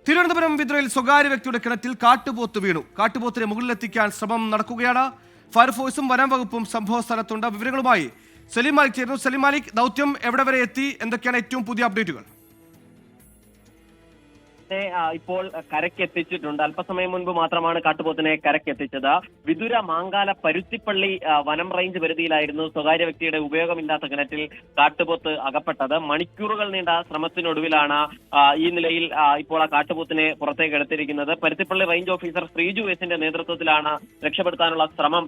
തിരുവനന്തപുരം വിതുരയിൽ സ്വകാര്യ വ്യക്തിയുടെ കിണറ്റിൽ കാട്ടുപോത്ത് വീണു. കാട്ടുപോത്തിനെ മുകളിലെത്തിക്കാൻ ശ്രമം നടക്കുകയാണ്. ഫയർഫോഴ്സും വനം വകുപ്പും സംഭവ സ്ഥലത്തുണ്ട്. വിവരങ്ങളുമായി സലീം മാലിക് ചേരുന്നു. സലീം മാലിക്, ദൗത്യം എവിടെ വരെ എത്തി? എന്തൊക്കെയാണ് ഏറ്റവും പുതിയ അപ്ഡേറ്റുകൾ? ഇപ്പോൾ കരക്കെത്തിച്ചിട്ടുണ്ട്. അല്പസമയം മുൻപ് മാത്രമാണ് കാട്ടുപോത്തിനെ കരക്കെത്തിച്ചത്. വിതുര മാങ്കാല പരുത്തിപ്പള്ളി വനം റേഞ്ച് പരിധിയിലായിരുന്നു സ്വകാര്യ വ്യക്തിയുടെ ഉപയോഗമില്ലാത്ത കിണറ്റിൽ കാട്ടുപോത്ത് അകപ്പെട്ടത്. മണിക്കൂറുകൾ നീണ്ട ശ്രമത്തിനൊടുവിലാണ് ഈ നിലയിൽ ഇപ്പോൾ ആ കാട്ടുപോത്തിനെ പുറത്തേക്ക് എടുത്തിരിക്കുന്നത്. പരുത്തിപ്പള്ളി റേഞ്ച് ഓഫീസർ ശ്രീജു എസിന്റെ നേതൃത്വത്തിലാണ് രക്ഷപ്പെടുത്താനുള്ള ശ്രമം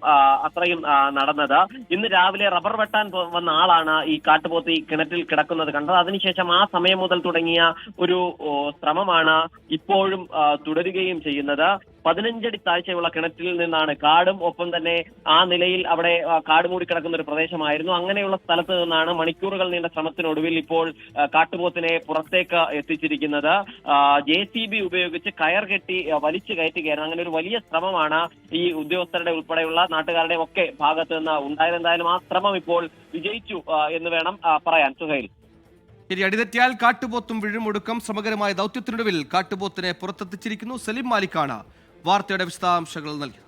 അത്രയും നടന്നത്. ഇന്ന് രാവിലെ റബ്ബർ വെട്ടാൻ വന്ന ആളാണ് ഈ കാട്ടുപോത്ത് ഈ കിണറ്റിൽ കിടക്കുന്നത് കണ്ടത്. അതിനുശേഷം ആ സമയം മുതൽ തുടങ്ങിയ ഒരു ശ്രമമാണ് ഇപ്പോഴും തുടരുകയും ചെയ്യുന്നത്. 15 അടി താഴ്ചയുള്ള കിണറ്റിൽ നിന്നാണ് കാടും ഒപ്പം തന്നെ ആ നിലയിൽ അവിടെ കാട് മൂടിക്കിടക്കുന്ന ഒരു പ്രദേശമായിരുന്നു. അങ്ങനെയുള്ള സ്ഥലത്ത് നിന്നാണ് മണിക്കൂറുകൾ നീണ്ട ശ്രമത്തിനൊടുവിൽ ഇപ്പോൾ കാട്ടുപോത്തിനെ പുറത്തേക്ക് എത്തിച്ചിരിക്കുന്നത്. JCB ഉപയോഗിച്ച് കയർ കെട്ടി വലിച്ചു കയറ്റുകയായിരുന്നു. അങ്ങനെ ഒരു വലിയ ശ്രമമാണ് ഈ ഉദ്യോഗസ്ഥരുടെ ഉൾപ്പെടെയുള്ള നാട്ടുകാരുടെ ഒക്കെ ഭാഗത്ത് നിന്ന് ഉണ്ടായത്. എന്തായാലും ആ ശ്രമം ഇപ്പോൾ വിജയിച്ചു എന്ന് വേണം പറയാൻ. സുഹൈൽ, ശരി, അടിതെറ്റിയാൽ കാട്ടുപോത്തും വിഴുമൊടുക്കം. സമഗ്രമായ ദൗത്യത്തിനൊടുവിൽ കാട്ടുപോത്തിനെ പുറത്തെത്തിച്ചിരിക്കുന്നു. സലീം മാലിക്കാണ് വാർത്തയുടെ വിശദാംശങ്ങൾ നൽകിയത്.